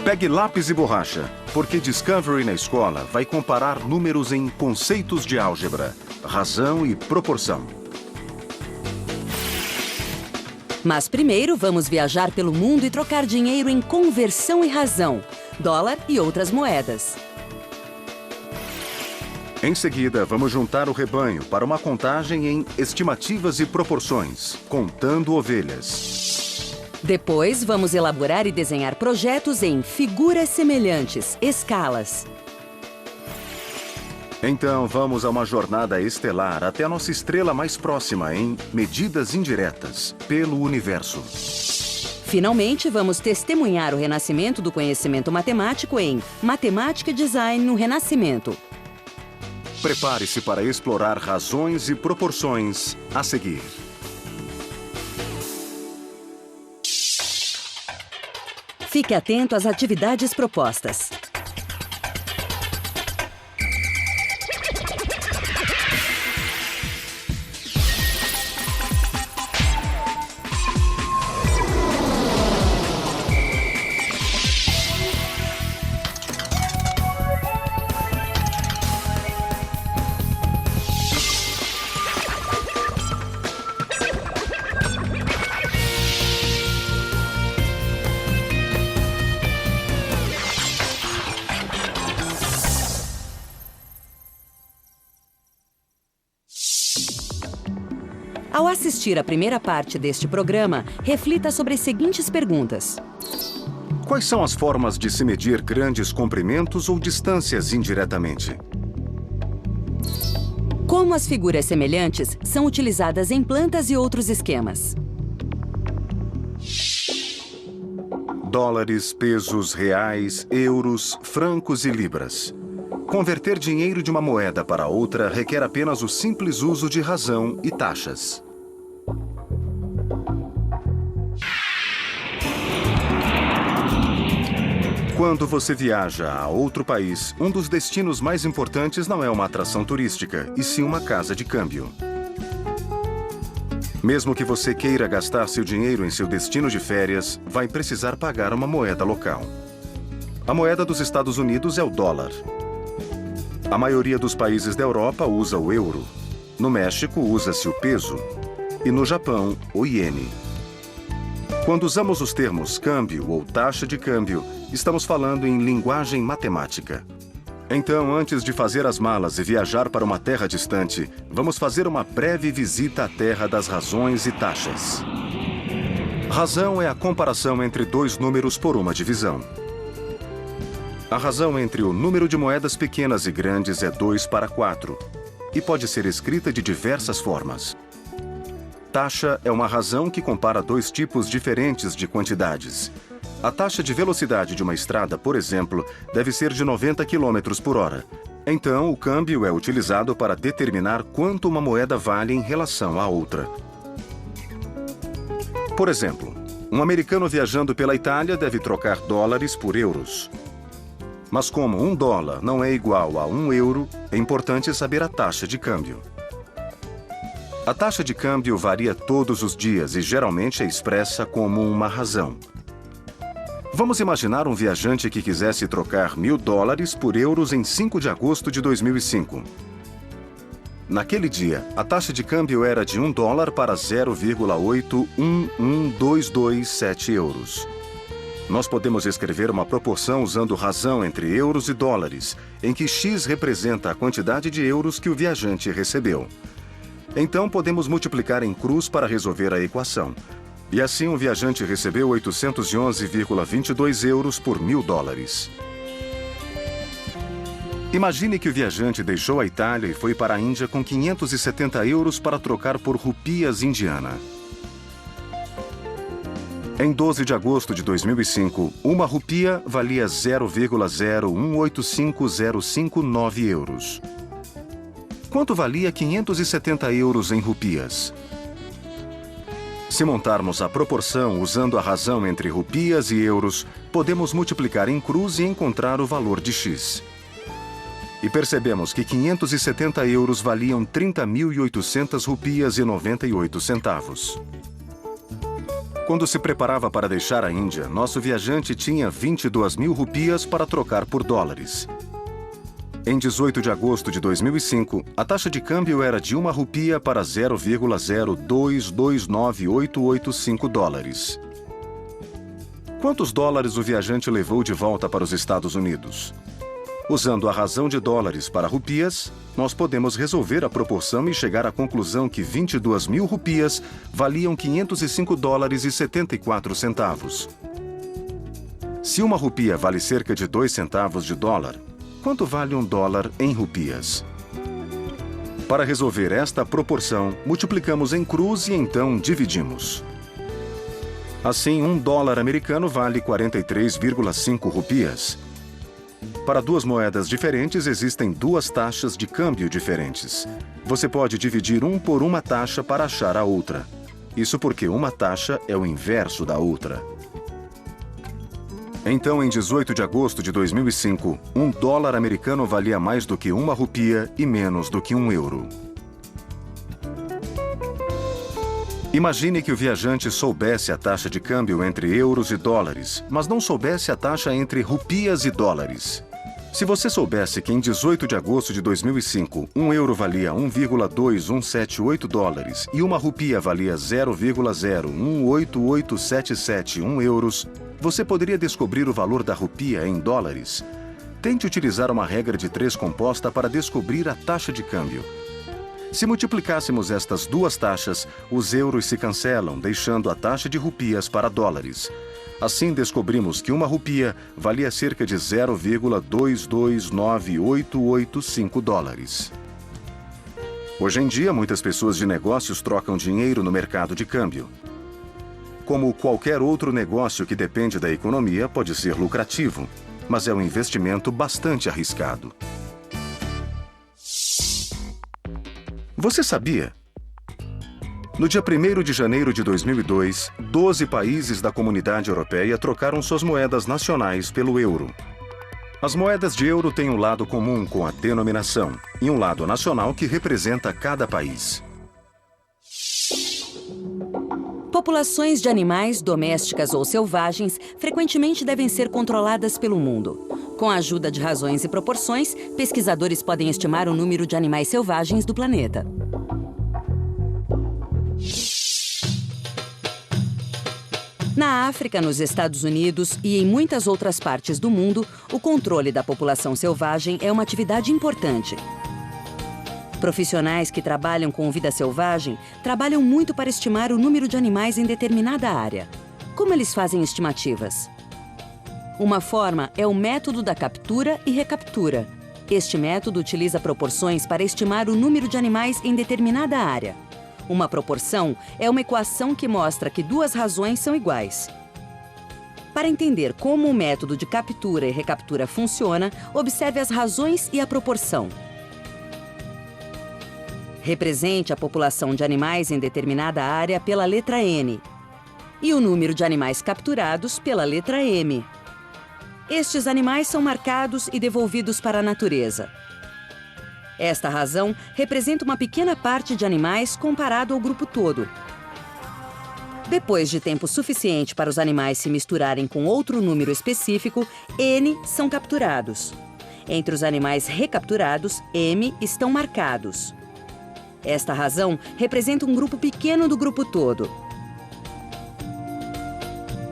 Pegue lápis e borracha, porque Discovery na escola vai comparar números em conceitos de álgebra, razão e proporção. Mas primeiro vamos viajar pelo mundo e trocar dinheiro em conversão e razão, dólar e outras moedas. Em seguida, vamos juntar o rebanho para uma contagem em estimativas e proporções, contando ovelhas. Depois, vamos elaborar e desenhar projetos em figuras semelhantes, escalas. Então, vamos a uma jornada estelar até a nossa estrela mais próxima em medidas indiretas, pelo universo. Finalmente, vamos testemunhar o renascimento do conhecimento matemático em Matemática e Design no Renascimento. Prepare-se para explorar razões e proporções a seguir. Fique atento às atividades propostas. Ao assistir à primeira parte deste programa, reflita sobre as seguintes perguntas. Quais são as formas de se medir grandes comprimentos ou distâncias indiretamente? Como as figuras semelhantes são utilizadas em plantas e outros esquemas? Dólares, pesos, reais, euros, francos e libras. Converter dinheiro de uma moeda para outra requer apenas o simples uso de razão e taxas. Quando você viaja a outro país, um dos destinos mais importantes não é uma atração turística, e sim uma casa de câmbio. Mesmo que você queira gastar seu dinheiro em seu destino de férias, vai precisar pagar uma moeda local. A moeda dos Estados Unidos é o dólar. A maioria dos países da Europa usa o euro. No México, usa-se o peso. E no Japão, o iene. Quando usamos os termos câmbio ou taxa de câmbio, estamos falando em linguagem matemática. Então, antes de fazer as malas e viajar para uma terra distante, vamos fazer uma breve visita à terra das razões e taxas. Razão é a comparação entre dois números por uma divisão. A razão entre o número de moedas pequenas e grandes é 2:4 e pode ser escrita de diversas formas. Taxa é uma razão que compara dois tipos diferentes de quantidades. A taxa de velocidade de uma estrada, por exemplo, deve ser de 90 km por hora. Então, o câmbio é utilizado para determinar quanto uma moeda vale em relação à outra. Por exemplo, um americano viajando pela Itália deve trocar dólares por euros. Mas como $1 não é igual a €1, é importante saber a taxa de câmbio. A taxa de câmbio varia todos os dias e geralmente é expressa como uma razão. Vamos imaginar um viajante que quisesse trocar $1.000 por euros em 5 de agosto de 2005. Naquele dia, a taxa de câmbio era de $1 para 0,81122,7 euros. Nós podemos escrever uma proporção usando razão entre euros e dólares, em que X representa a quantidade de euros que o viajante recebeu. Então, podemos multiplicar em cruz para resolver a equação. E assim, o viajante recebeu 811,22 euros por $1.000. Imagine que o viajante deixou a Itália e foi para a Índia com 570 euros para trocar por rupias indiana. Em 12 de agosto de 2005, uma rupia valia 0,0185059 euros. Quanto valia 570 euros em rupias? Se montarmos a proporção usando a razão entre rupias e euros, podemos multiplicar em cruz e encontrar o valor de X. E percebemos que 570 euros valiam 30.800 rupias e 98 centavos. Quando se preparava para deixar a Índia, nosso viajante tinha 22 mil rupias para trocar por dólares. Em 18 de agosto de 2005, a taxa de câmbio era de 1 rupia para 0,0229885 dólares. Quantos dólares o viajante levou de volta para os Estados Unidos? Usando a razão de dólares para rupias, nós podemos resolver a proporção e chegar à conclusão que 22 mil rupias valiam 505 dólares e 74 centavos. Se uma rupia vale cerca de 2 centavos de dólar, quanto vale um dólar em rupias? Para resolver esta proporção, multiplicamos em cruz e então dividimos. Assim, um dólar americano vale 43,5 rupias. Para duas moedas diferentes, existem duas taxas de câmbio diferentes. Você pode dividir um por uma taxa para achar a outra. Isso porque uma taxa é o inverso da outra. Então, em 18 de agosto de 2005, um dólar americano valia mais do que uma rupia e menos do que um euro. Imagine que o viajante soubesse a taxa de câmbio entre euros e dólares, mas não soubesse a taxa entre rupias e dólares. Se você soubesse que em 18 de agosto de 2005, um euro valia 1,2178 dólares e uma rupia valia 0,018877 euros, você poderia descobrir o valor da rupia em dólares. Tente utilizar uma regra de 3 composta para descobrir a taxa de câmbio. Se multiplicássemos estas duas taxas, os euros se cancelam, deixando a taxa de rupias para dólares. Assim, descobrimos que uma rupia valia cerca de 0,229885 dólares. Hoje em dia, muitas pessoas de negócios trocam dinheiro no mercado de câmbio. Como qualquer outro negócio que depende da economia, pode ser lucrativo, mas é um investimento bastante arriscado. Você sabia? No dia 1º de janeiro de 2002, 12 países da Comunidade Europeia trocaram suas moedas nacionais pelo euro. As moedas de euro têm um lado comum com a denominação e um lado nacional que representa cada país. Populações de animais, domésticas ou selvagens, frequentemente devem ser controladas pelo mundo. Com a ajuda de razões e proporções, pesquisadores podem estimar o número de animais selvagens do planeta. Na África, nos Estados Unidos e em muitas outras partes do mundo, o controle da população selvagem é uma atividade importante. Profissionais que trabalham com vida selvagem trabalham muito para estimar o número de animais em determinada área. Como eles fazem estimativas? Uma forma é o método da captura e recaptura. Este método utiliza proporções para estimar o número de animais em determinada área. Uma proporção é uma equação que mostra que duas razões são iguais. Para entender como o método de captura e recaptura funciona, observe as razões e a proporção. Represente a população de animais em determinada área pela letra N e o número de animais capturados pela letra M. Estes animais são marcados e devolvidos para a natureza. Esta razão representa uma pequena parte de animais comparado ao grupo todo. Depois de tempo suficiente para os animais se misturarem com outro número específico, N são capturados. Entre os animais recapturados, M estão marcados. Esta razão representa um grupo pequeno do grupo todo.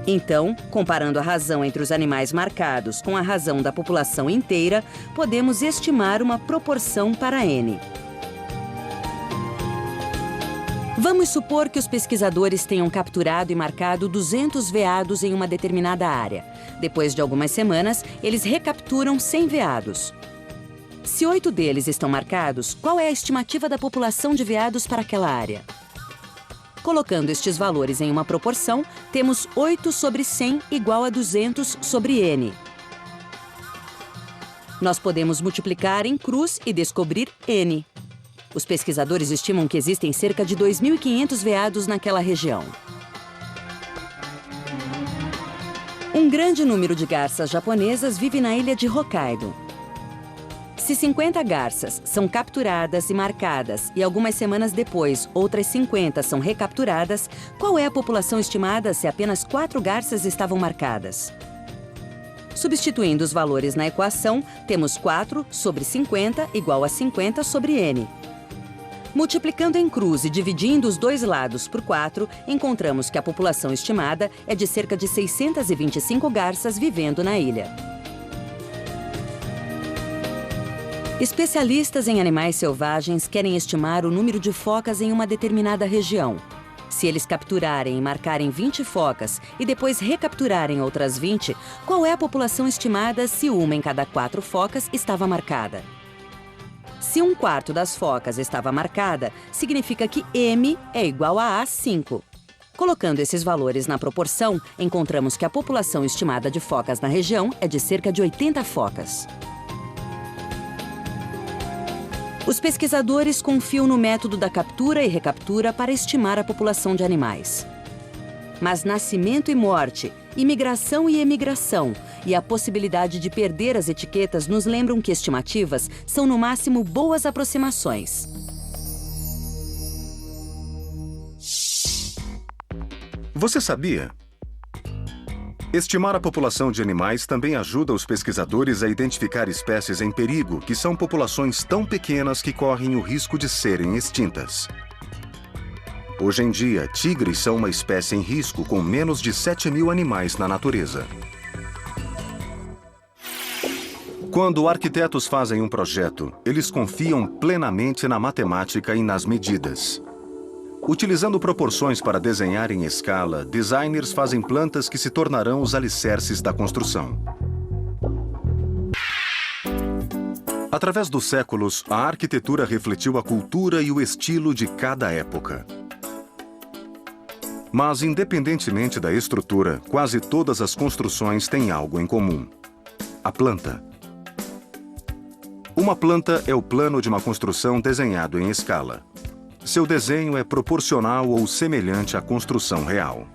Então, comparando a razão entre os animais marcados com a razão da população inteira, podemos estimar uma proporção para N. Vamos supor que os pesquisadores tenham capturado e marcado 200 veados em uma determinada área. Depois de algumas semanas, eles recapturam 100 veados. Se 8 deles estão marcados, qual é a estimativa da população de veados para aquela área? Colocando estes valores em uma proporção, temos 8 sobre 100 igual a 200 sobre N. Nós podemos multiplicar em cruz e descobrir N. Os pesquisadores estimam que existem cerca de 2.500 veados naquela região. Um grande número de garças japonesas vive na ilha de Hokkaido. Se 50 garças são capturadas e marcadas e algumas semanas depois outras 50 são recapturadas, qual é a população estimada se apenas 4 garças estavam marcadas? Substituindo os valores na equação, temos 4 sobre 50 igual a 50 sobre N. Multiplicando em cruz e dividindo os dois lados por 4, encontramos que a população estimada é de cerca de 625 garças vivendo na ilha. Especialistas em animais selvagens querem estimar o número de focas em uma determinada região. Se eles capturarem e marcarem 20 focas e depois recapturarem outras 20, qual é a população estimada se uma em cada 4 focas estava marcada? Se 1/4 das focas estava marcada, significa que M é igual a A5. Colocando esses valores na proporção, encontramos que a população estimada de focas na região é de cerca de 80 focas. Os pesquisadores confiam no método da captura e recaptura para estimar a população de animais. Mas nascimento e morte, imigração e emigração e a possibilidade de perder as etiquetas nos lembram que estimativas são no máximo boas aproximações. Você sabia? Estimar a população de animais também ajuda os pesquisadores a identificar espécies em perigo, que são populações tão pequenas que correm o risco de serem extintas. Hoje em dia, tigres são uma espécie em risco com menos de 7.000 animais na natureza. Quando arquitetos fazem um projeto, eles confiam plenamente na matemática e nas medidas. Utilizando proporções para desenhar em escala, designers fazem plantas que se tornarão os alicerces da construção. Através dos séculos, a arquitetura refletiu a cultura e o estilo de cada época. Mas, independentemente da estrutura, quase todas as construções têm algo em comum: a planta. Uma planta é o plano de uma construção desenhado em escala. Seu desenho é proporcional ou semelhante à construção real.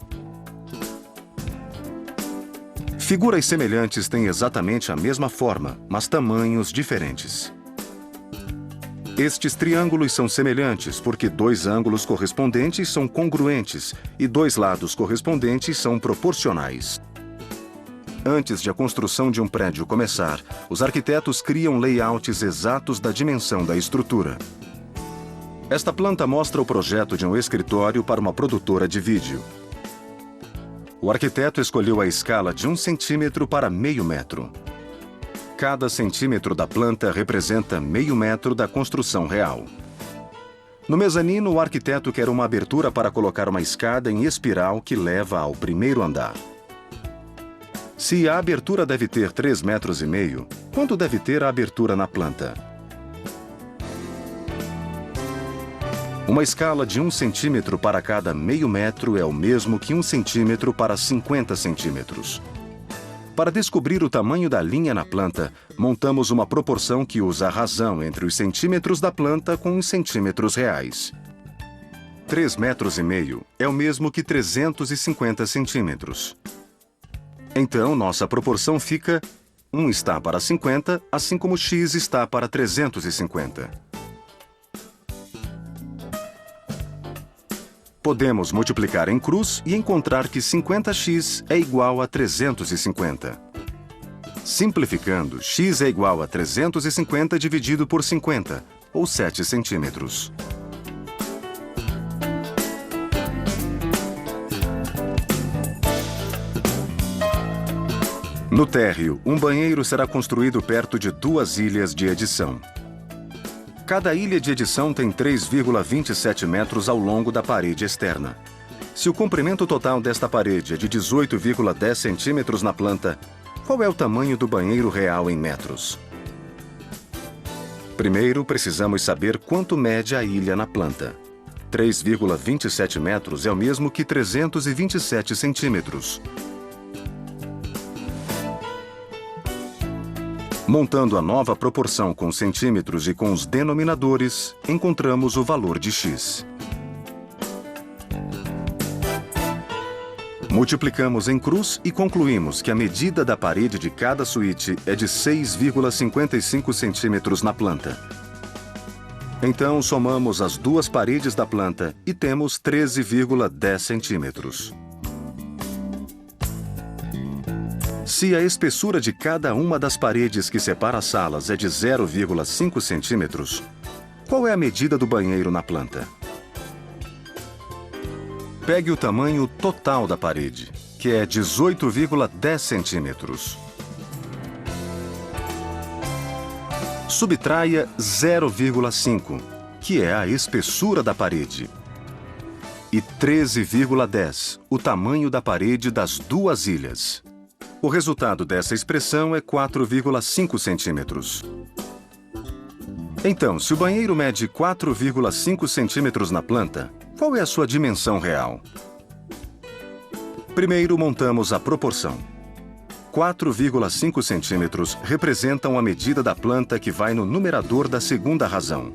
Figuras semelhantes têm exatamente a mesma forma, mas tamanhos diferentes. Estes triângulos são semelhantes porque 2 ângulos correspondentes são congruentes e 2 lados correspondentes são proporcionais. Antes de a construção de um prédio começar, os arquitetos criam layouts exatos da dimensão da estrutura. Esta planta mostra o projeto de um escritório para uma produtora de vídeo. O arquiteto escolheu a escala de 1 centímetro para meio metro. Cada centímetro da planta representa meio metro da construção real. No mezanino, o arquiteto quer uma abertura para colocar uma escada em espiral que leva ao primeiro andar. Se a abertura deve ter 3,5 metros, quanto deve ter a abertura na planta? Uma escala de 1 centímetro para cada meio metro é o mesmo que 1 centímetro para 50 centímetros. Para descobrir o tamanho da linha na planta, montamos uma proporção que usa a razão entre os centímetros da planta com os centímetros reais. 3,5 metros é o mesmo que 350 centímetros. Então, nossa proporção fica 1 está para 50, assim como x está para 350. Podemos multiplicar em cruz e encontrar que 50x é igual a 350. Simplificando, x é igual a 350 dividido por 50, ou 7 centímetros. No térreo, um banheiro será construído perto de 2 ilhas de edição. Cada ilha de edição tem 3,27 metros ao longo da parede externa. Se o comprimento total desta parede é de 18,10 centímetros na planta, qual é o tamanho do banheiro real em metros? Primeiro, precisamos saber quanto mede a ilha na planta. 3,27 metros é o mesmo que 327 centímetros. Montando a nova proporção com centímetros e com os denominadores, encontramos o valor de x. Multiplicamos em cruz e concluímos que a medida da parede de cada suíte é de 6,55 centímetros na planta. Então, somamos as duas paredes da planta e temos 13,10 centímetros. Se a espessura de cada uma das paredes que separa as salas é de 0,5 centímetros, qual é a medida do banheiro na planta? Pegue o tamanho total da parede, que é 18,10 centímetros. Subtraia 0,5, que é a espessura da parede, e 13,10, o tamanho da parede das duas ilhas. O resultado dessa expressão é 4,5 centímetros. Então, se o banheiro mede 4,5 centímetros na planta, qual é a sua dimensão real? Primeiro, montamos a proporção. 4,5 centímetros representam a medida da planta que vai no numerador da segunda razão.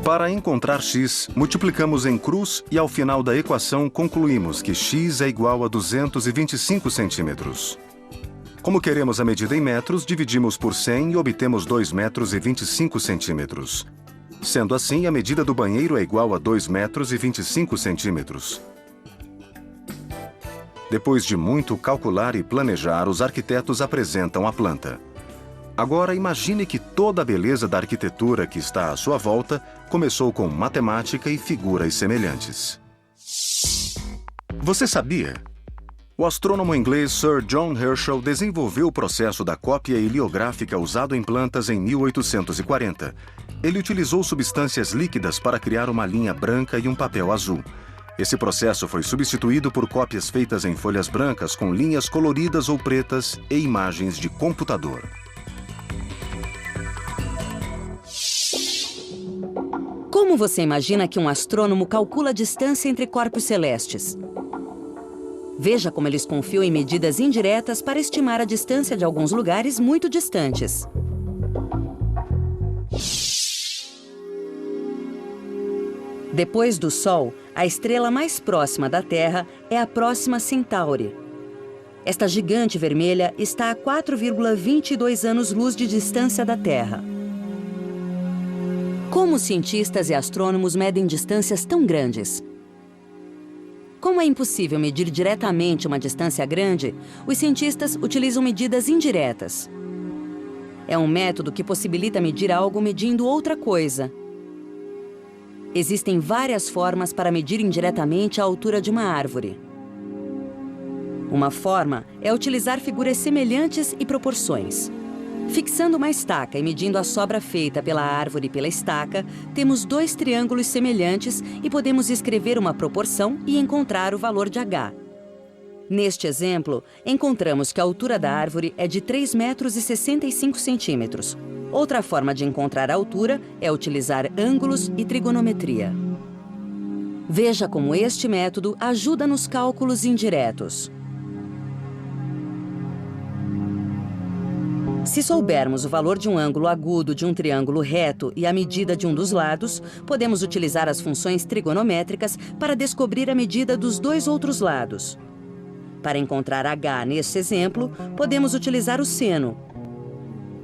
Para encontrar x, multiplicamos em cruz e ao final da equação concluímos que x é igual a 225 centímetros. Como queremos a medida em metros, dividimos por 100 e obtemos 2 metros e 25 centímetros. Sendo assim, a medida do banheiro é igual a 2 metros e 25 centímetros. Depois de muito calcular e planejar, os arquitetos apresentam a planta. Agora, imagine que toda a beleza da arquitetura que está à sua volta começou com matemática e figuras semelhantes. Você sabia? O astrônomo inglês Sir John Herschel desenvolveu o processo da cópia heliográfica usado em plantas em 1840. Ele utilizou substâncias líquidas para criar uma linha branca e um papel azul. Esse processo foi substituído por cópias feitas em folhas brancas com linhas coloridas ou pretas e imagens de computador. Como você imagina que um astrônomo calcula a distância entre corpos celestes? Veja como eles confiam em medidas indiretas para estimar a distância de alguns lugares muito distantes. Depois do Sol, a estrela mais próxima da Terra é a Próxima Centauri. Esta gigante vermelha está a 4,22 anos-luz de distância da Terra. Como os cientistas e astrônomos medem distâncias tão grandes? Como é impossível medir diretamente uma distância grande, os cientistas utilizam medidas indiretas. É um método que possibilita medir algo medindo outra coisa. Existem várias formas para medir indiretamente a altura de uma árvore. Uma forma é utilizar figuras semelhantes e proporções. Fixando uma estaca e medindo a sobra feita pela árvore pela estaca, temos dois triângulos semelhantes e podemos escrever uma proporção e encontrar o valor de H. Neste exemplo, encontramos que a altura da árvore é de 3,65 metros. Outra forma de encontrar a altura é utilizar ângulos e trigonometria. Veja como este método ajuda nos cálculos indiretos. Se soubermos o valor de um ângulo agudo de um triângulo reto e a medida de um dos lados, podemos utilizar as funções trigonométricas para descobrir a medida dos dois outros lados. Para encontrar H neste exemplo, podemos utilizar o seno.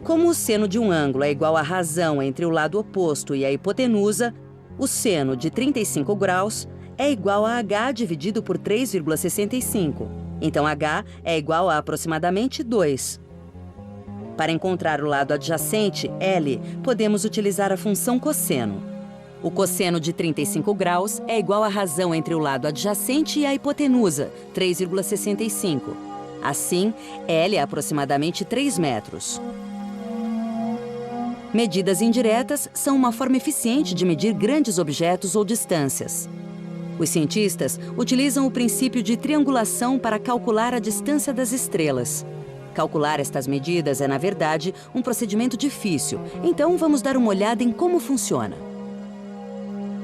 Como o seno de um ângulo é igual à razão entre o lado oposto e a hipotenusa, o seno de 35 graus é igual a H dividido por 3,65. Então, H é igual a aproximadamente 2. Para encontrar o lado adjacente, L, podemos utilizar a função cosseno. O cosseno de 35 graus é igual à razão entre o lado adjacente e a hipotenusa, 3,65. Assim, L é aproximadamente 3 metros. Medidas indiretas são uma forma eficiente de medir grandes objetos ou distâncias. Os cientistas utilizam o princípio de triangulação para calcular a distância das estrelas. Calcular estas medidas é, na verdade, um procedimento difícil, então vamos dar uma olhada em como funciona.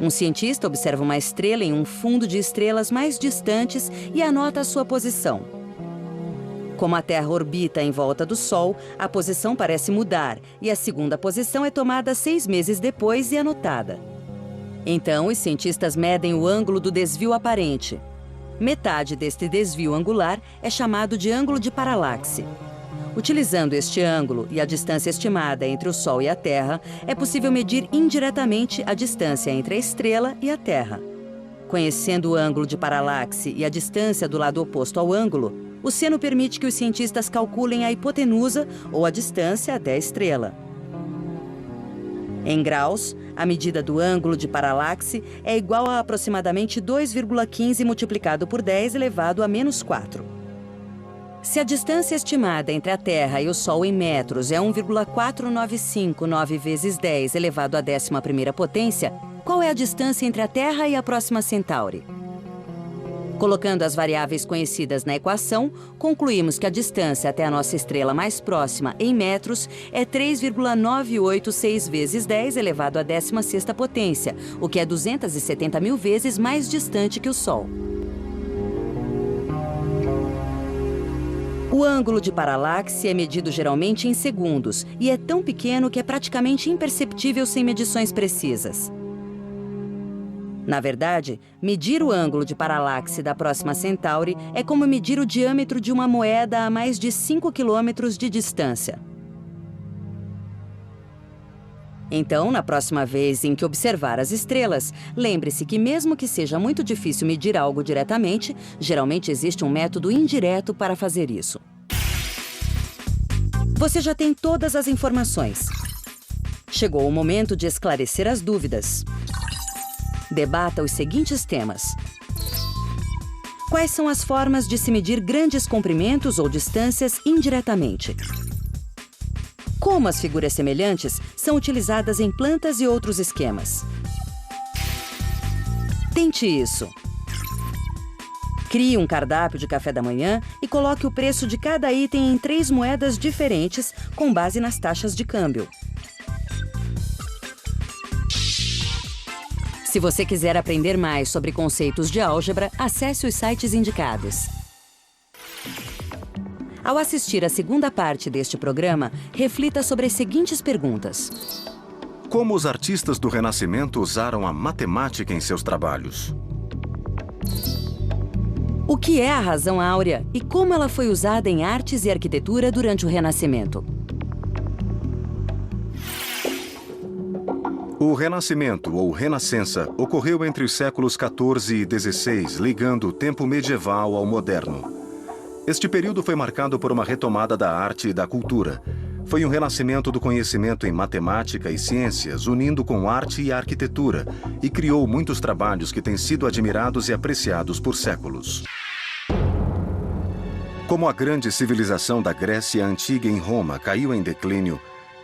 Um cientista observa uma estrela em um fundo de estrelas mais distantes e anota a sua posição. Como a Terra orbita em volta do Sol, a posição parece mudar e a segunda posição é tomada 6 meses depois e anotada. Então, os cientistas medem o ângulo do desvio aparente. Metade deste desvio angular é chamado de ângulo de paralaxe. Utilizando este ângulo e a distância estimada entre o Sol e a Terra, é possível medir indiretamente a distância entre a estrela e a Terra. Conhecendo o ângulo de paralaxe e a distância do lado oposto ao ângulo, o seno permite que os cientistas calculem a hipotenusa ou a distância até a estrela. Em graus, a medida do ângulo de paralaxe é igual a aproximadamente 2,15 multiplicado por 10 elevado a menos 4. Se a distância estimada entre a Terra e o Sol em metros é 1,4959 vezes 10 elevado à 11ª potência, qual é a distância entre a Terra e a Próxima Centauri? Colocando as variáveis conhecidas na equação, concluímos que a distância até a nossa estrela mais próxima em metros é 3,986 vezes 10 elevado à 16ª potência, o que é 270 mil vezes mais distante que o Sol. O ângulo de paralaxe é medido geralmente em segundos e é tão pequeno que é praticamente imperceptível sem medições precisas. Na verdade, medir o ângulo de paralaxe da Próxima Centauri é como medir o diâmetro de uma moeda a mais de 5 quilômetros de distância. Então, na próxima vez em que observar as estrelas, lembre-se que mesmo que seja muito difícil medir algo diretamente, geralmente existe um método indireto para fazer isso. Você já tem todas as informações. Chegou o momento de esclarecer as dúvidas. Debata os seguintes temas. Quais são as formas de se medir grandes comprimentos ou distâncias indiretamente? Como as figuras semelhantes são utilizadas em plantas e outros esquemas? Tente isso. Crie um cardápio de café da manhã e coloque o preço de cada item em 3 moedas diferentes com base nas taxas de câmbio. Se você quiser aprender mais sobre conceitos de álgebra, acesse os sites indicados. Ao assistir à segunda parte deste programa, reflita sobre as seguintes perguntas. Como os artistas do Renascimento usaram a matemática em seus trabalhos? O que é a razão áurea e como ela foi usada em artes e arquitetura durante o Renascimento? O Renascimento, ou Renascença, ocorreu entre os séculos XIV e XVI, ligando o tempo medieval ao moderno. Este período foi marcado por uma retomada da arte e da cultura. Foi um renascimento do conhecimento em matemática e ciências, unindo com arte e arquitetura, e criou muitos trabalhos que têm sido admirados e apreciados por séculos. Como a grande civilização da Grécia Antiga em Roma caiu em declínio,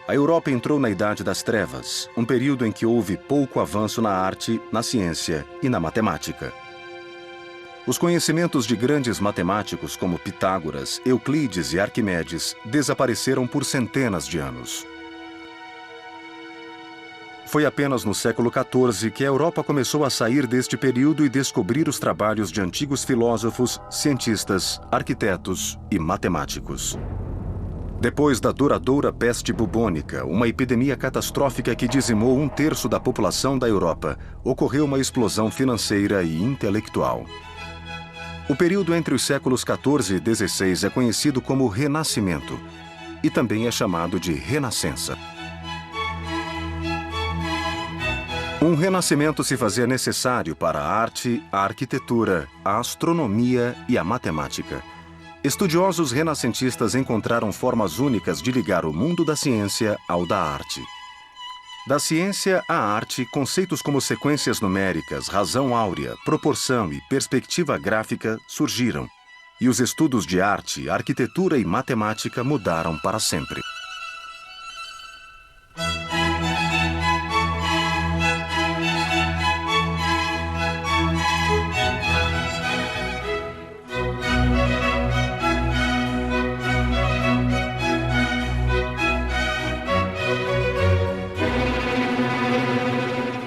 a Europa entrou na Idade das Trevas, um período em que houve pouco avanço na arte, na ciência e na matemática. Os conhecimentos de grandes matemáticos como Pitágoras, Euclides e Arquimedes desapareceram por centenas de anos. Foi apenas no século XIV que a Europa começou a sair deste período e descobrir os trabalhos de antigos filósofos, cientistas, arquitetos e matemáticos. Depois da duradoura peste bubônica, uma epidemia catastrófica que dizimou 1/3 da população da Europa, ocorreu uma explosão financeira e intelectual. O período entre os séculos XIV e XVI é conhecido como Renascimento e também é chamado de Renascença. Um renascimento se fazia necessário para a arte, a arquitetura, a astronomia e a matemática. Estudiosos renascentistas encontraram formas únicas de ligar o mundo da ciência ao da arte. Da ciência à arte, conceitos como sequências numéricas, razão áurea, proporção e perspectiva gráfica surgiram. E os estudos de arte, arquitetura e matemática mudaram para sempre.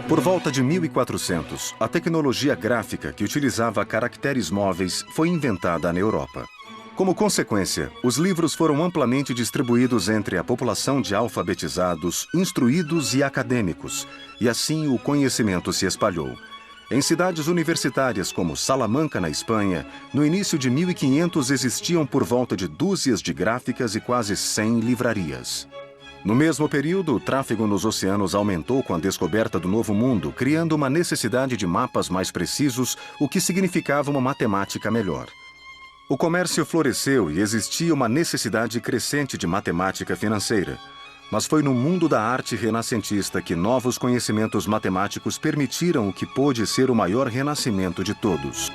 Por volta de 1400, a tecnologia gráfica que utilizava caracteres móveis foi inventada na Europa. Como consequência, os livros foram amplamente distribuídos entre a população de alfabetizados, instruídos e acadêmicos, e assim o conhecimento se espalhou. Em cidades universitárias como Salamanca, na Espanha, no início de 1500 existiam por volta de dúzias de gráficas e quase 100 livrarias. No mesmo período, o tráfego nos oceanos aumentou com a descoberta do Novo Mundo, criando uma necessidade de mapas mais precisos, o que significava uma matemática melhor. O comércio floresceu e existia uma necessidade crescente de matemática financeira. Mas foi no mundo da arte renascentista que novos conhecimentos matemáticos permitiram o que pôde ser o maior renascimento de todos.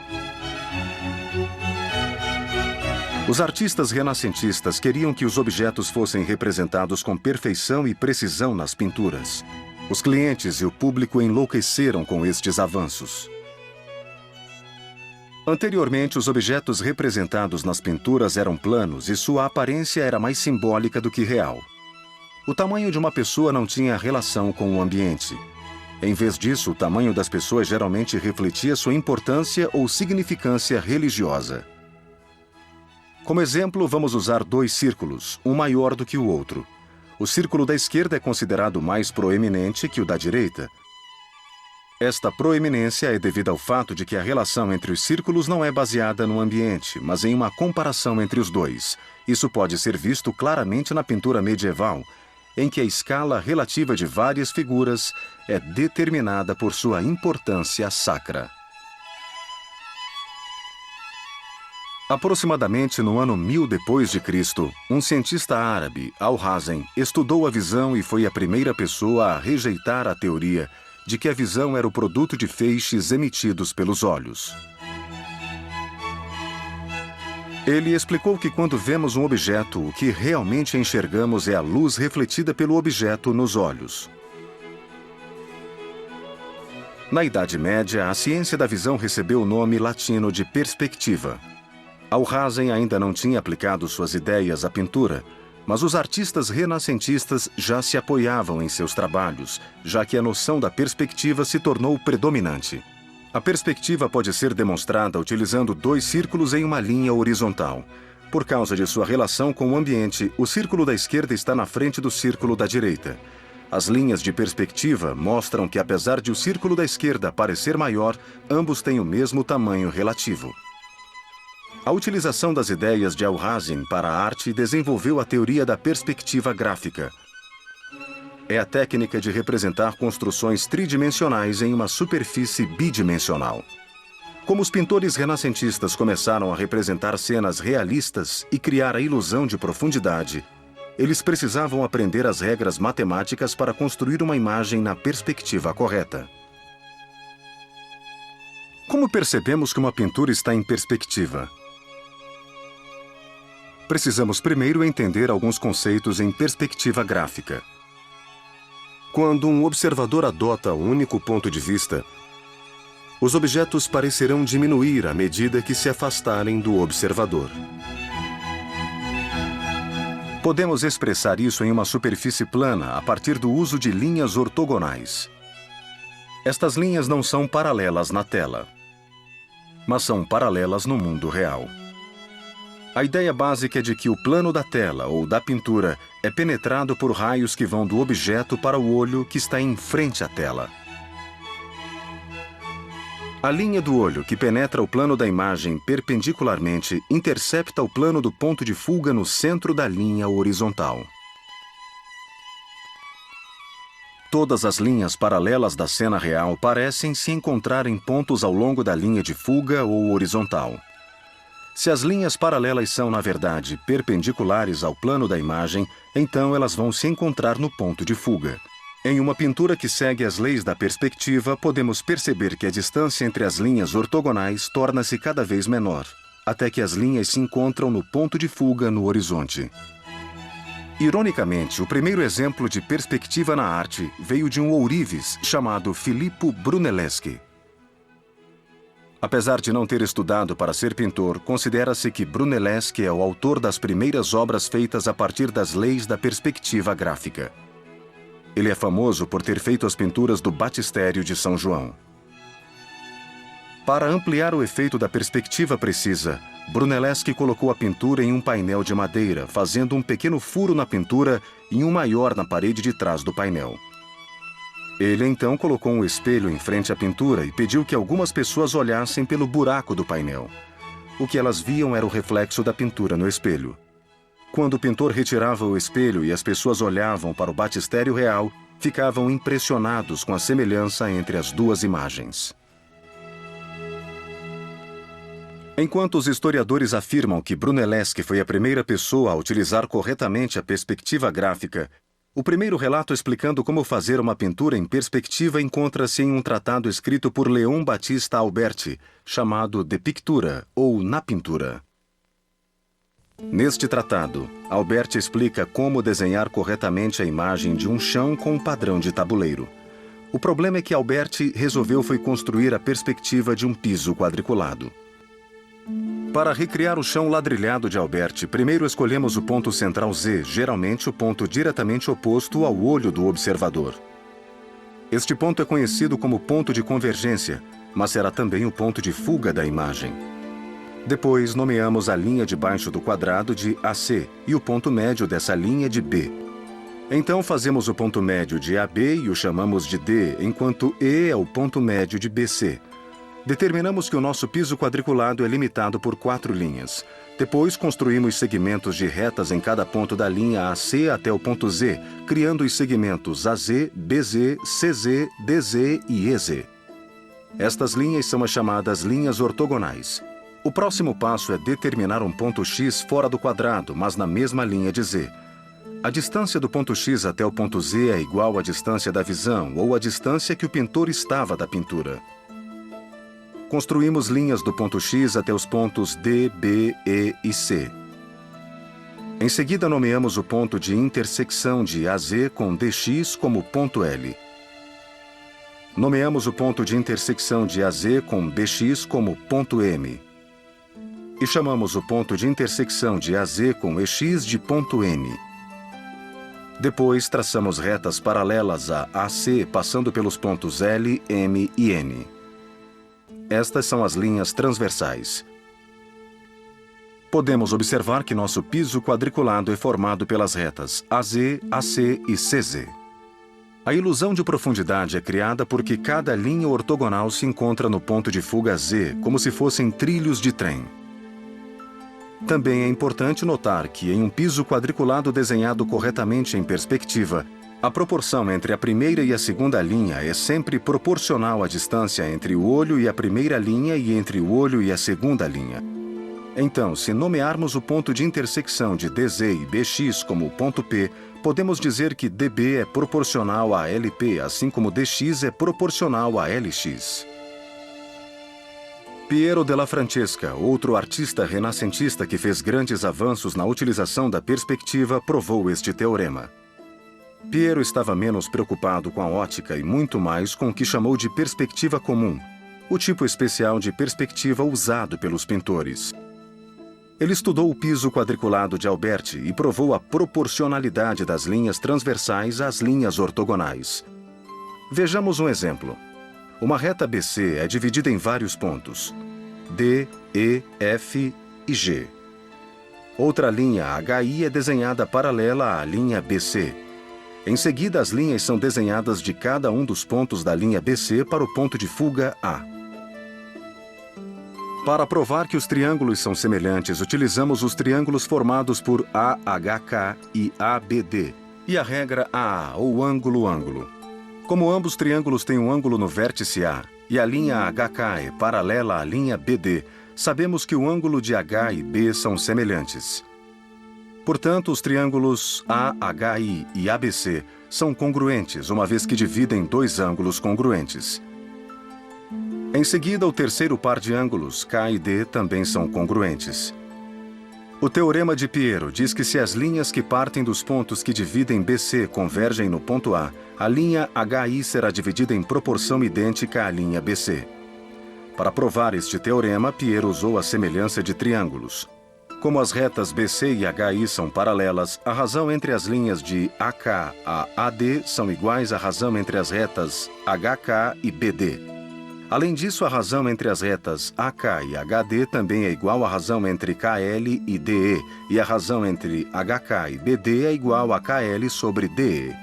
Os artistas renascentistas queriam que os objetos fossem representados com perfeição e precisão nas pinturas. Os clientes e o público enlouqueceram com estes avanços. Anteriormente, os objetos representados nas pinturas eram planos e sua aparência era mais simbólica do que real. O tamanho de uma pessoa não tinha relação com o ambiente. Em vez disso, o tamanho das pessoas geralmente refletia sua importância ou significância religiosa. Como exemplo, vamos usar 2 círculos, um maior do que o outro. O círculo da esquerda é considerado mais proeminente que o da direita. Esta proeminência é devida ao fato de que a relação entre os círculos não é baseada no ambiente, mas em uma comparação entre os dois. Isso pode ser visto claramente na pintura medieval, em que a escala relativa de várias figuras é determinada por sua importância sacra. Aproximadamente no ano 1000 depois de Cristo, um cientista árabe, Alhazen, estudou a visão e foi a primeira pessoa a rejeitar a teoria de que a visão era o produto de feixes emitidos pelos olhos. Ele explicou que quando vemos um objeto, o que realmente enxergamos é a luz refletida pelo objeto nos olhos. Na Idade Média, a ciência da visão recebeu o nome latino de perspectiva. Alhazen ainda não tinha aplicado suas ideias à pintura, mas os artistas renascentistas já se apoiavam em seus trabalhos, já que a noção da perspectiva se tornou predominante. A perspectiva pode ser demonstrada utilizando 2 círculos em uma linha horizontal. Por causa de sua relação com o ambiente, o círculo da esquerda está na frente do círculo da direita. As linhas de perspectiva mostram que, apesar de o círculo da esquerda parecer maior, ambos têm o mesmo tamanho relativo. A utilização das ideias de Alhazen para a arte desenvolveu a teoria da perspectiva gráfica. É a técnica de representar construções tridimensionais em uma superfície bidimensional. Como os pintores renascentistas começaram a representar cenas realistas e criar a ilusão de profundidade, eles precisavam aprender as regras matemáticas para construir uma imagem na perspectiva correta. Como percebemos que uma pintura está em perspectiva? Precisamos primeiro entender alguns conceitos em perspectiva gráfica. Quando um observador adota um único ponto de vista, os objetos parecerão diminuir à medida que se afastarem do observador. Podemos expressar isso em uma superfície plana a partir do uso de linhas ortogonais. Estas linhas não são paralelas na tela, mas são paralelas no mundo real. A ideia básica é de que o plano da tela ou da pintura é penetrado por raios que vão do objeto para o olho que está em frente à tela. A linha do olho que penetra o plano da imagem perpendicularmente intercepta o plano do ponto de fuga no centro da linha horizontal. Todas as linhas paralelas da cena real parecem se encontrar em pontos ao longo da linha de fuga ou horizontal. Se as linhas paralelas são, na verdade, perpendiculares ao plano da imagem, então elas vão se encontrar no ponto de fuga. Em uma pintura que segue as leis da perspectiva, podemos perceber que a distância entre as linhas ortogonais torna-se cada vez menor, até que as linhas se encontram no ponto de fuga no horizonte. Ironicamente, o primeiro exemplo de perspectiva na arte veio de um ourives chamado Filippo Brunelleschi. Apesar de não ter estudado para ser pintor, considera-se que Brunelleschi é o autor das primeiras obras feitas a partir das leis da perspectiva gráfica. Ele é famoso por ter feito as pinturas do Batistério de São João. Para ampliar o efeito da perspectiva precisa, Brunelleschi colocou a pintura em um painel de madeira, fazendo um pequeno furo na pintura e um maior na parede de trás do painel. Ele então colocou um espelho em frente à pintura e pediu que algumas pessoas olhassem pelo buraco do painel. O que elas viam era o reflexo da pintura no espelho. Quando o pintor retirava o espelho e as pessoas olhavam para o batistério real, ficavam impressionados com a semelhança entre as duas imagens. Enquanto os historiadores afirmam que Brunelleschi foi a primeira pessoa a utilizar corretamente a perspectiva gráfica, o primeiro relato explicando como fazer uma pintura em perspectiva encontra-se em um tratado escrito por Leon Battista Alberti, chamado De Pictura, ou Na Pintura. Neste tratado, Alberti explica como desenhar corretamente a imagem de um chão com um padrão de tabuleiro. O problema é que Alberti resolveu foi construir a perspectiva de um piso quadriculado. Para recriar o chão ladrilhado de Alberti, primeiro escolhemos o ponto central Z, geralmente o ponto diretamente oposto ao olho do observador. Este ponto é conhecido como ponto de convergência, mas será também o ponto de fuga da imagem. Depois, nomeamos a linha de baixo do quadrado de AC e o ponto médio dessa linha de B. Então fazemos o ponto médio de AB e o chamamos de D, enquanto E é o ponto médio de BC. Determinamos que o nosso piso quadriculado é limitado por 4 linhas. Depois construímos segmentos de retas em cada ponto da linha AC até o ponto Z, criando os segmentos AZ, BZ, CZ, DZ e EZ. Estas linhas são as chamadas linhas ortogonais. O próximo passo é determinar um ponto X fora do quadrado, mas na mesma linha de Z. A distância do ponto X até o ponto Z é igual à distância da visão, ou à distância que o pintor estava da pintura. Construímos linhas do ponto X até os pontos D, B, E e C. Em seguida, nomeamos o ponto de intersecção de AZ com DX como ponto L. Nomeamos o ponto de intersecção de AZ com BX como ponto M. E chamamos o ponto de intersecção de AZ com EX de ponto M. Depois, traçamos retas paralelas a AC, passando pelos pontos L, M e N. Estas são as linhas transversais. Podemos observar que nosso piso quadriculado é formado pelas retas AZ, AC e CZ. A ilusão de profundidade é criada porque cada linha ortogonal se encontra no ponto de fuga Z, como se fossem trilhos de trem. Também é importante notar que, em um piso quadriculado desenhado corretamente em perspectiva, a proporção entre a primeira e a segunda linha é sempre proporcional à distância entre o olho e a primeira linha e entre o olho e a segunda linha. Então, se nomearmos o ponto de intersecção de DZ e BX como ponto P, podemos dizer que DB é proporcional a LP, assim como DX é proporcional a LX. Piero della Francesca, outro artista renascentista que fez grandes avanços na utilização da perspectiva, provou este teorema. Piero estava menos preocupado com a ótica e muito mais com o que chamou de perspectiva comum, o tipo especial de perspectiva usado pelos pintores. Ele estudou o piso quadriculado de Alberti e provou a proporcionalidade das linhas transversais às linhas ortogonais. Vejamos um exemplo. Uma reta BC é dividida em vários pontos, D, E, F e G. Outra linha HI é desenhada paralela à linha BC. Em seguida, as linhas são desenhadas de cada um dos pontos da linha BC para o ponto de fuga A. Para provar que os triângulos são semelhantes, utilizamos os triângulos formados por AHK e ABD e a regra AA, ou ângulo-ângulo. Como ambos triângulos têm um ângulo no vértice A e a linha HK é paralela à linha BD, sabemos que o ângulo de H e B são semelhantes. Portanto, os triângulos AHI e ABC são congruentes, uma vez que dividem dois ângulos congruentes. Em seguida, o terceiro par de ângulos, K e D, também são congruentes. O teorema de Piero diz que se as linhas que partem dos pontos que dividem BC convergem no ponto A, a linha HI será dividida em proporção idêntica à linha BC. Para provar este teorema, Piero usou a semelhança de triângulos. Como as retas BC e HI são paralelas, a razão entre as linhas de AK a AD são iguais à razão entre as retas HK e BD. Além disso, a razão entre as retas AK e HD também é igual à razão entre KL e DE, e a razão entre HK e BD é igual a KL sobre DE.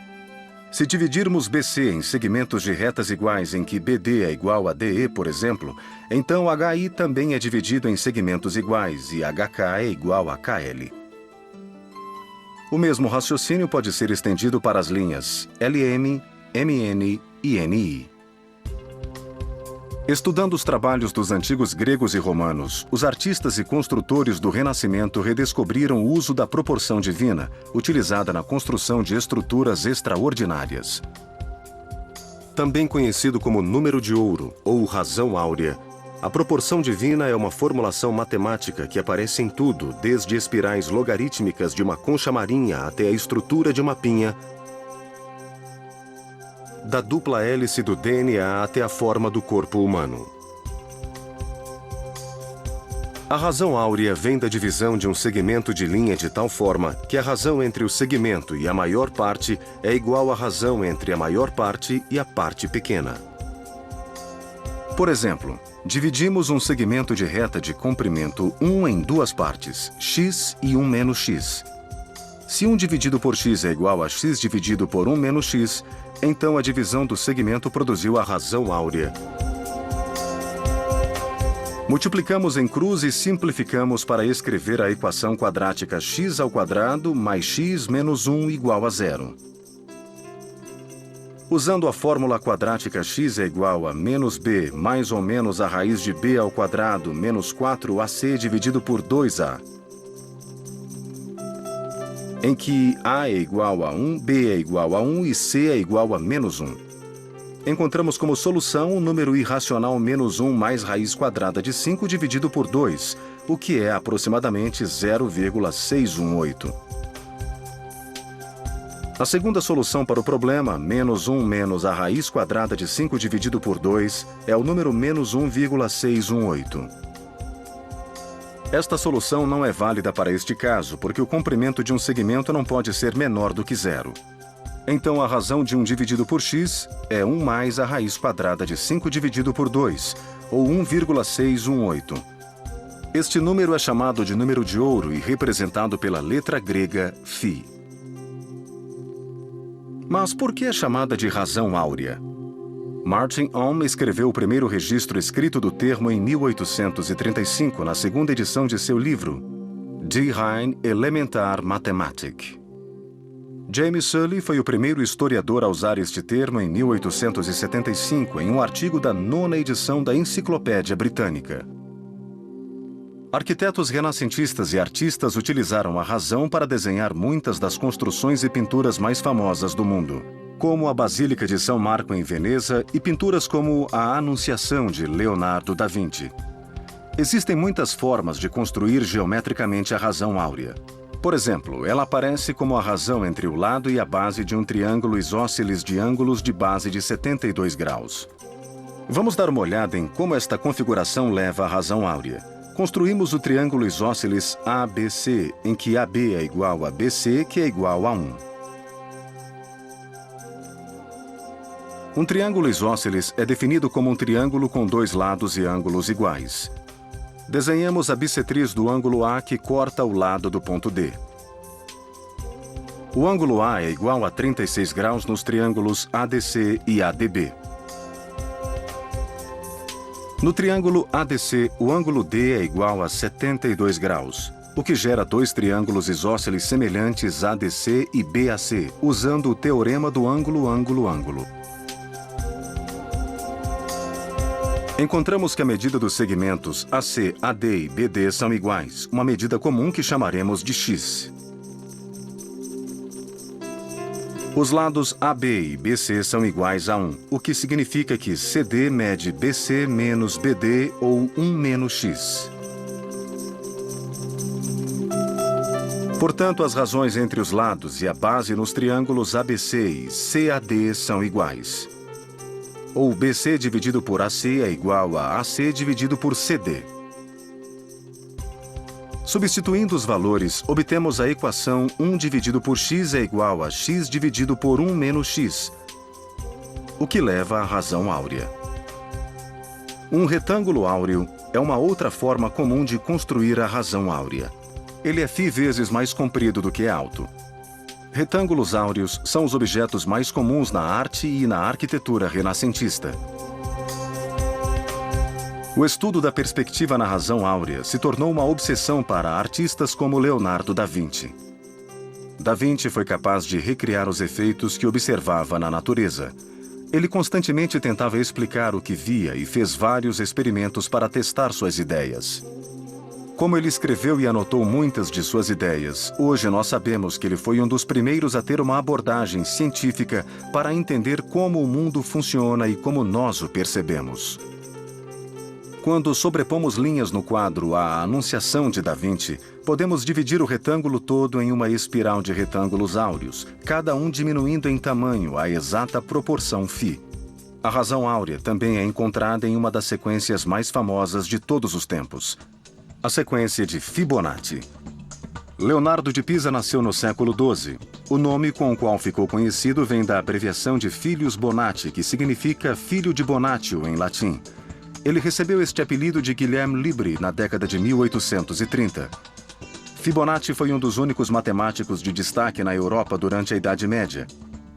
Se dividirmos BC em segmentos de retas iguais em que BD é igual a DE, por exemplo, então HI também é dividido em segmentos iguais e HK é igual a KL. O mesmo raciocínio pode ser estendido para as linhas LM, MN e NI. Estudando os trabalhos dos antigos gregos e romanos, os artistas e construtores do Renascimento redescobriram o uso da proporção divina, utilizada na construção de estruturas extraordinárias. Também conhecido como número de ouro ou razão áurea, a proporção divina é uma formulação matemática que aparece em tudo, desde espirais logarítmicas de uma concha marinha até a estrutura de uma pinha, da dupla hélice do DNA até a forma do corpo humano. A razão áurea vem da divisão de um segmento de linha de tal forma que a razão entre o segmento e a maior parte é igual à razão entre a maior parte e a parte pequena. Por exemplo, dividimos um segmento de reta de comprimento 1 em duas partes, x e 1 menos x. Se 1 dividido por x é igual a x dividido por 1 menos x, então a divisão do segmento produziu a razão áurea. Multiplicamos em cruz e simplificamos para escrever a equação quadrática x² mais x menos 1 igual a 0. Usando a fórmula quadrática x é igual a menos b mais ou menos a raiz de b ao quadrado menos 4ac dividido por 2a. Em que a é igual a 1, b é igual a 1 e c é igual a menos 1. Encontramos como solução o número irracional menos 1 mais raiz quadrada de 5 dividido por 2, o que é aproximadamente 0,618. A segunda solução para o problema, menos 1 menos a raiz quadrada de 5 dividido por 2, é o número menos 1,618. Esta solução não é válida para este caso, porque o comprimento de um segmento não pode ser menor do que 0. Então a razão de 1 dividido por x é 1 mais a raiz quadrada de 5 dividido por 2, ou 1,618. Este número é chamado de número de ouro e representado pela letra grega φ. Mas por que é chamada de razão áurea? Martin Ohm escreveu o primeiro registro escrito do termo em 1835, na segunda edição de seu livro, Die rein elementar Mathematik. James Sully foi o primeiro historiador a usar este termo em 1875, em um artigo da 9ª edição da Enciclopédia Britânica. Arquitetos renascentistas e artistas utilizaram a razão para desenhar muitas das construções e pinturas mais famosas do mundo, como a Basílica de São Marco em Veneza e pinturas como a Anunciação de Leonardo da Vinci. Existem muitas formas de construir geometricamente a razão áurea. Por exemplo, ela aparece como a razão entre o lado e a base de um triângulo isósceles de ângulos de base de 72 graus. Vamos dar uma olhada em como esta configuração leva à razão áurea. Construímos o triângulo isósceles ABC, em que AB é igual a BC, que é igual a 1. Um triângulo isósceles é definido como um triângulo com dois lados e ângulos iguais. Desenhamos a bissetriz do ângulo A que corta o lado do ponto D. O ângulo A é igual a 36 graus nos triângulos ADC e ADB. No triângulo ADC, o ângulo D é igual a 72 graus, o que gera dois triângulos isósceles semelhantes ADC e BAC, usando o teorema do ângulo-ângulo-ângulo. Encontramos que a medida dos segmentos AC, AD e BD são iguais, uma medida comum que chamaremos de x. Os lados AB e BC são iguais a 1, o que significa que CD mede BC menos BD ou 1 menos x. Portanto, as razões entre os lados e a base nos triângulos ABC e CAD são iguais. Ou BC dividido por AC é igual a AC dividido por CD. Substituindo os valores, obtemos a equação 1 dividido por x é igual a x dividido por 1 menos x, o que leva à razão áurea. Um retângulo áureo é uma outra forma comum de construir a razão áurea. Ele é φ vezes mais comprido do que é alto. Retângulos áureos são os objetos mais comuns na arte e na arquitetura renascentista. O estudo da perspectiva na razão áurea se tornou uma obsessão para artistas como Leonardo da Vinci. Da Vinci foi capaz de recriar os efeitos que observava na natureza. Ele constantemente tentava explicar o que via e fez vários experimentos para testar suas ideias. Como ele escreveu e anotou muitas de suas ideias, hoje nós sabemos que ele foi um dos primeiros a ter uma abordagem científica para entender como o mundo funciona e como nós o percebemos. Quando sobrepomos linhas no quadro A Anunciação de Da Vinci, podemos dividir o retângulo todo em uma espiral de retângulos áureos, cada um diminuindo em tamanho à exata proporção φ. A razão áurea também é encontrada em uma das sequências mais famosas de todos os tempos, a sequência de Fibonacci. Leonardo de Pisa nasceu no século XII. O nome com o qual ficou conhecido vem da abreviação de Filius Bonatti, que significa filho de Bonaccio em latim. Ele recebeu este apelido de Guilhem Libri na década de 1830. Fibonacci foi um dos únicos matemáticos de destaque na Europa durante a Idade Média.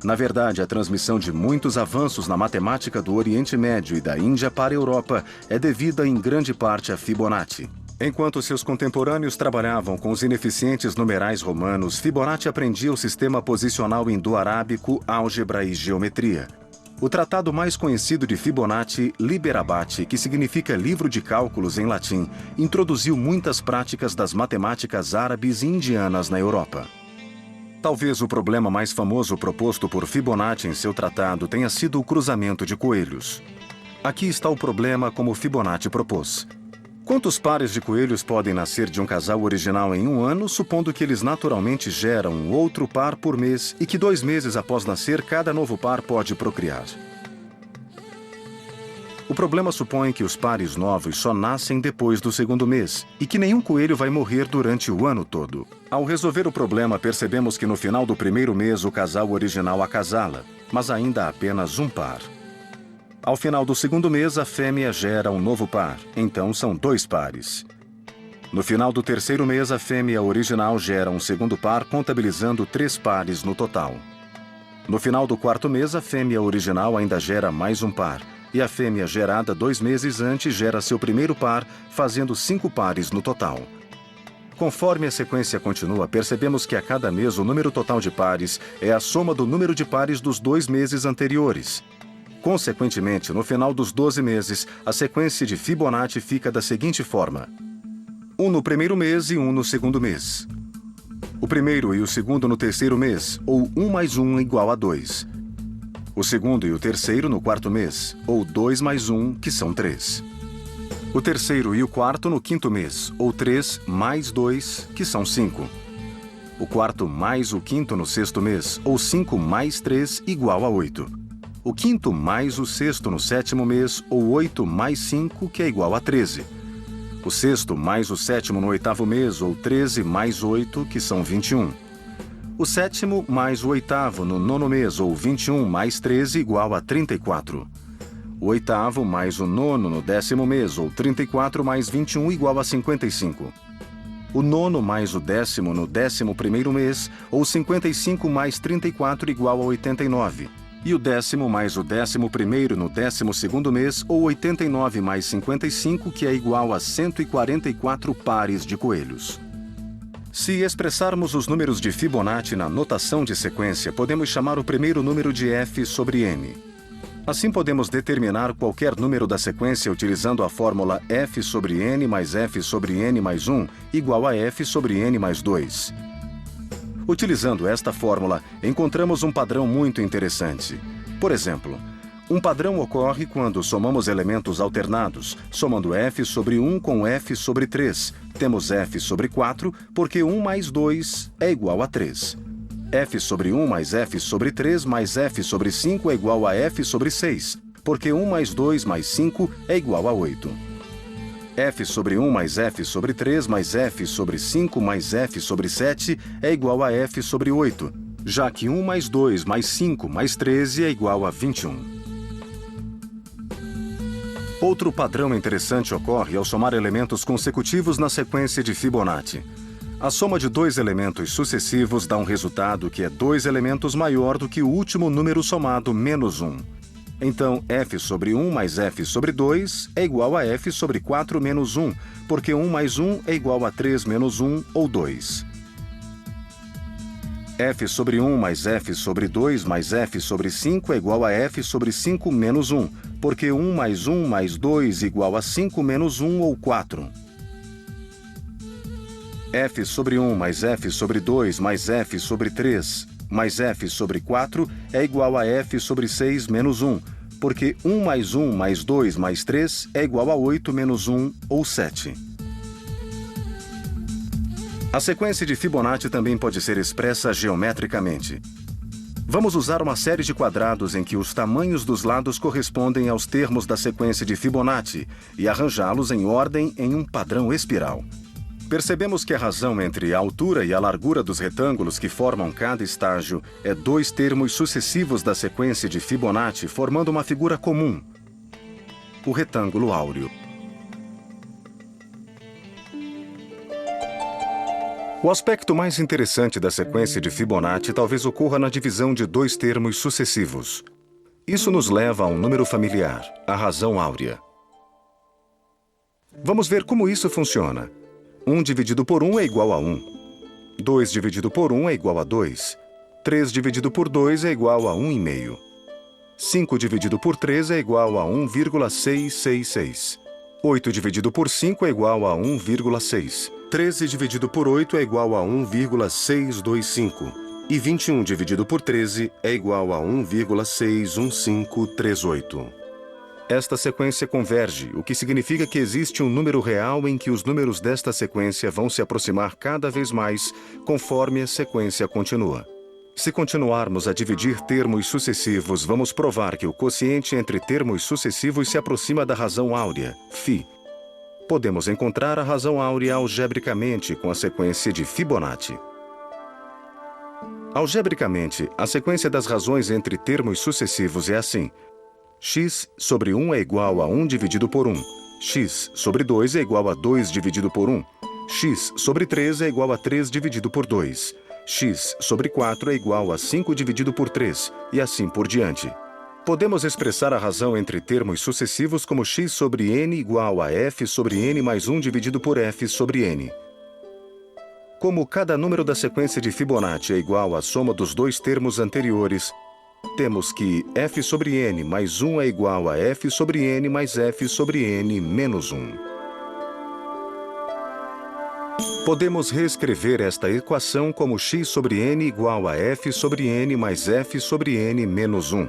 Na verdade, a transmissão de muitos avanços na matemática do Oriente Médio e da Índia para a Europa é devida em grande parte a Fibonacci. Enquanto seus contemporâneos trabalhavam com os ineficientes numerais romanos, Fibonacci aprendia o sistema posicional indo-arábico, álgebra e geometria. O tratado mais conhecido de Fibonacci, Liber Abaci, que significa livro de cálculos em latim, introduziu muitas práticas das matemáticas árabes e indianas na Europa. Talvez o problema mais famoso proposto por Fibonacci em seu tratado tenha sido o cruzamento de coelhos. Aqui está o problema como Fibonacci propôs. Quantos pares de coelhos podem nascer de um casal original em um ano, supondo que eles naturalmente geram um outro par por mês e que 2 meses após nascer, cada novo par pode procriar? O problema supõe que os pares novos só nascem depois do 2º mês e que nenhum coelho vai morrer durante o ano todo. Ao resolver o problema, percebemos que no final do 1º mês o casal original acasala, mas ainda há apenas um par. Ao final do 2º mês, a fêmea gera um novo par, então são 2 pares. No final do 3º mês, a fêmea original gera um segundo par, contabilizando 3 pares no total. No final do 4º mês, a fêmea original ainda gera mais um par, e a fêmea gerada 2 meses antes gera seu primeiro par, fazendo 5 pares no total. Conforme a sequência continua, percebemos que a cada mês o número total de pares é a soma do número de pares dos 2 meses anteriores. Consequentemente, no final dos 12 meses, a sequência de Fibonacci fica da seguinte forma: 1 no 1º mês e 1 no 2º mês. O primeiro e o segundo no 3º mês, ou 1 mais 1 igual a 2. O segundo e o terceiro no 4º mês, ou 2 mais 1, que são 3. O terceiro e o quarto no 5º mês, ou 3 mais 2, que são 5. O quarto mais o quinto no 6º mês, ou 5 mais 3, igual a 8. O quinto mais o sexto no 7º mês, ou 8 mais 5, que é igual a 13. O sexto mais o 7º no 8º mês, ou 13 mais 8, que são 21. O 7º mais o 8º no 9º mês, ou 21 mais 13, igual a 34. O 8º mais o 9º no 10º mês, ou 34 mais 21, igual a 55. O 9º mais o 10º no 11º mês, ou 55 mais 34, igual a 89. E o 10º mais o 11º no 12º mês, ou 89 mais 55, que é igual a 144 pares de coelhos. Se expressarmos os números de Fibonacci na notação de sequência, podemos chamar o primeiro número de f sobre n. Assim podemos determinar qualquer número da sequência utilizando a fórmula f sobre n mais f sobre n mais 1 igual a f sobre n mais 2. Utilizando esta fórmula, encontramos um padrão muito interessante. Por exemplo, um padrão ocorre quando somamos elementos alternados, somando f sobre 1 com f sobre 3. Temos f sobre 4, porque 1 mais 2 é igual a 3. f sobre 1 mais f sobre 3 mais f sobre 5 é igual a f sobre 6, porque 1 mais 2 mais 5 é igual a 8. f sobre 1 mais f sobre 3 mais f sobre 5 mais f sobre 7 é igual a f sobre 8, já que 1 mais 2 mais 5 mais 13 é igual a 21. Outro padrão interessante ocorre ao somar elementos consecutivos na sequência de Fibonacci. A soma de dois elementos sucessivos dá um resultado que é 2 elementos maior do que o último número somado menos 1. Então, f sobre 1 mais f sobre 2 é igual a f sobre 4 menos 1, porque 1 mais 1 é igual a 3 menos 1, ou 2. F sobre 1 mais f sobre 2 mais f sobre 5 é igual a f sobre 5 menos 1, porque 1 mais 2 igual a 5 menos 1, ou 4. F sobre 1 mais f sobre 2 mais f sobre 3 mais f sobre 4 é igual a f sobre 6 menos 1, porque 1 mais 2 mais 3 é igual a 8 menos 1, ou 7. A sequência de Fibonacci também pode ser expressa geometricamente. Vamos usar uma série de quadrados em que os tamanhos dos lados correspondem aos termos da sequência de Fibonacci e arranjá-los em ordem em um padrão espiral. Percebemos que a razão entre a altura e a largura dos retângulos que formam cada estágio é 2 termos sucessivos da sequência de Fibonacci, formando uma figura comum, o retângulo áureo. O aspecto mais interessante da sequência de Fibonacci talvez ocorra na divisão de 2 termos sucessivos. Isso nos leva a um número familiar, a razão áurea. Vamos ver como isso funciona. 1 dividido por 1 é igual a 1. 2 dividido por 1 é igual a 2. 3 dividido por 2 é igual a 1,5. 5 dividido por 3 é igual a 1,666. 8 dividido por 5 é igual a 1,6. 13 dividido por 8 é igual a 1,625. E 21 dividido por 13 é igual a 1,61538. Esta sequência converge, o que significa que existe um número real em que os números desta sequência vão se aproximar cada vez mais conforme a sequência continua. Se continuarmos a dividir termos sucessivos, vamos provar que o quociente entre termos sucessivos se aproxima da razão áurea, φ. Podemos encontrar a razão áurea algebricamente com a sequência de Fibonacci. Algebricamente, a sequência das razões entre termos sucessivos é assim: x sobre 1 é igual a 1 dividido por 1, x sobre 2 é igual a 2 dividido por 1, x sobre 3 é igual a 3 dividido por 2, x sobre 4 é igual a 5 dividido por 3, e assim por diante. Podemos expressar a razão entre termos sucessivos como x sobre n igual a f sobre n mais 1 dividido por f sobre n. Como cada número da sequência de Fibonacci é igual à soma dos 2 termos anteriores, temos que f sobre n mais 1 é igual a f sobre n mais f sobre n menos 1. Podemos reescrever esta equação como x sobre n igual a f sobre n mais f sobre n menos 1,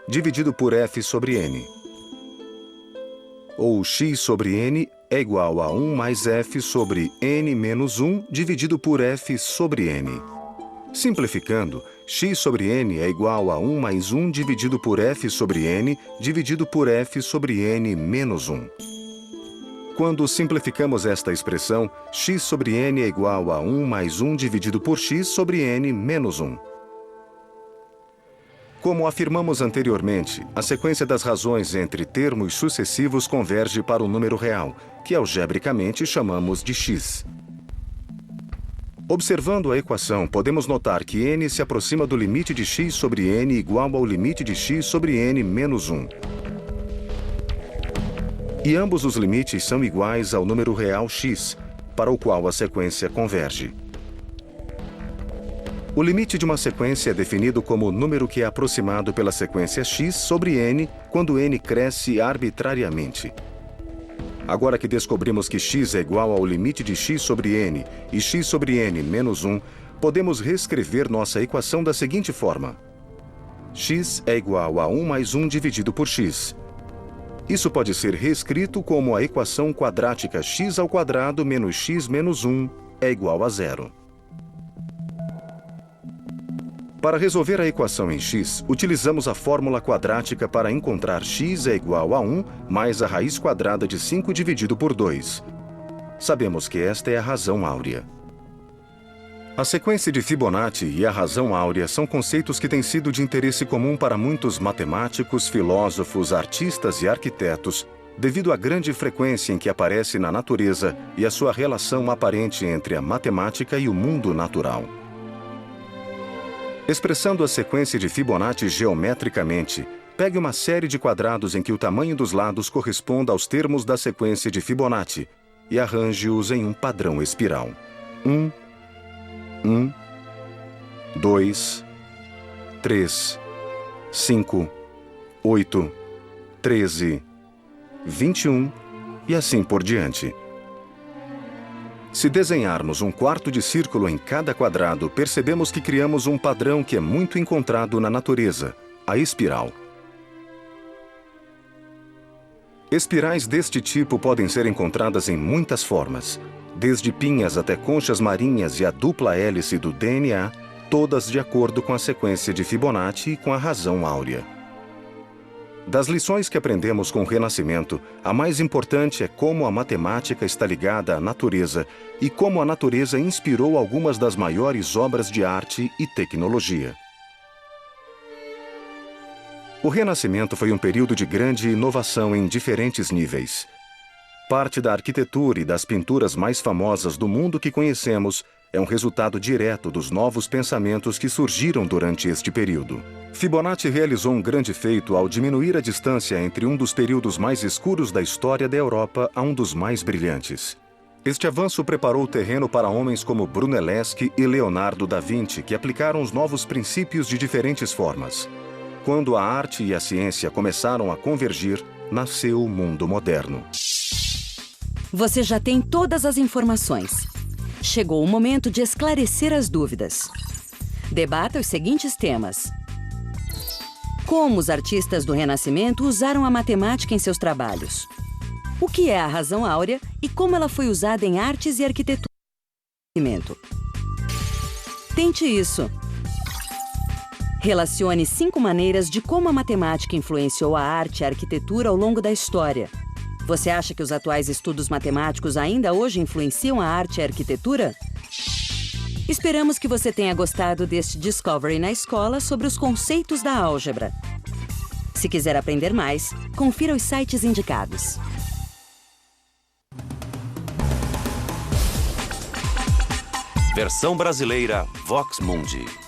dividido por f sobre n. Ou x sobre n é igual a 1 mais f sobre n menos 1, dividido por f sobre n. Simplificando, x sobre n é igual a 1 mais 1 dividido por f sobre n, dividido por f sobre n menos 1. Quando simplificamos esta expressão, x sobre n é igual a 1 mais 1 dividido por x sobre n menos 1. Como afirmamos anteriormente, a sequência das razões entre termos sucessivos converge para o número real, que algebricamente chamamos de x. Observando a equação, podemos notar que n se aproxima do limite de x sobre n igual ao limite de x sobre n menos 1. E ambos os limites são iguais ao número real x, para o qual a sequência converge. O limite de uma sequência é definido como o número que é aproximado pela sequência x sobre n quando n cresce arbitrariamente. Agora que descobrimos que x é igual ao limite de x sobre n e x sobre n menos 1, podemos reescrever nossa equação da seguinte forma: x é igual a 1 mais 1 dividido por x. Isso pode ser reescrito como a equação quadrática x ao quadrado menos x menos 1 é igual a 0. Para resolver a equação em x, utilizamos a fórmula quadrática para encontrar x é igual a 1 mais a raiz quadrada de 5 dividido por 2. Sabemos que esta é a razão áurea. A sequência de Fibonacci e a razão áurea são conceitos que têm sido de interesse comum para muitos matemáticos, filósofos, artistas e arquitetos, devido à grande frequência em que aparece na natureza e a sua relação aparente entre a matemática e o mundo natural. Expressando a sequência de Fibonacci geometricamente, pegue uma série de quadrados em que o tamanho dos lados corresponda aos termos da sequência de Fibonacci e arranje-os em um padrão espiral. 1, 2, 3, 5, 8, 13, 21 e assim por diante. Se desenharmos um quarto de círculo em cada quadrado, percebemos que criamos um padrão que é muito encontrado na natureza, a espiral. Espirais deste tipo podem ser encontradas em muitas formas, desde pinhas até conchas marinhas e a dupla hélice do DNA, todas de acordo com a sequência de Fibonacci e com a razão áurea. Das lições que aprendemos com o Renascimento, a mais importante é como a matemática está ligada à natureza e como a natureza inspirou algumas das maiores obras de arte e tecnologia. O Renascimento foi um período de grande inovação em diferentes níveis. Parte da arquitetura e das pinturas mais famosas do mundo que conhecemos é um resultado direto dos novos pensamentos que surgiram durante este período. Fibonacci realizou um grande feito ao diminuir a distância entre um dos períodos mais escuros da história da Europa a um dos mais brilhantes. Este avanço preparou o terreno para homens como Brunelleschi e Leonardo da Vinci, que aplicaram os novos princípios de diferentes formas. Quando a arte e a ciência começaram a convergir, nasceu o mundo moderno. Você já tem todas as informações. Chegou o momento de esclarecer as dúvidas. Debata os seguintes temas. Como os artistas do Renascimento usaram a matemática em seus trabalhos? O que é a razão áurea e como ela foi usada em artes e arquitetura do Renascimento? Tente isso. Relacione 5 maneiras de como a matemática influenciou a arte e a arquitetura ao longo da história. Você acha que os atuais estudos matemáticos ainda hoje influenciam a arte e a arquitetura? Esperamos que você tenha gostado deste Discovery na Escola sobre os conceitos da álgebra. Se quiser aprender mais, confira os sites indicados. Versão brasileira Vox Mundi.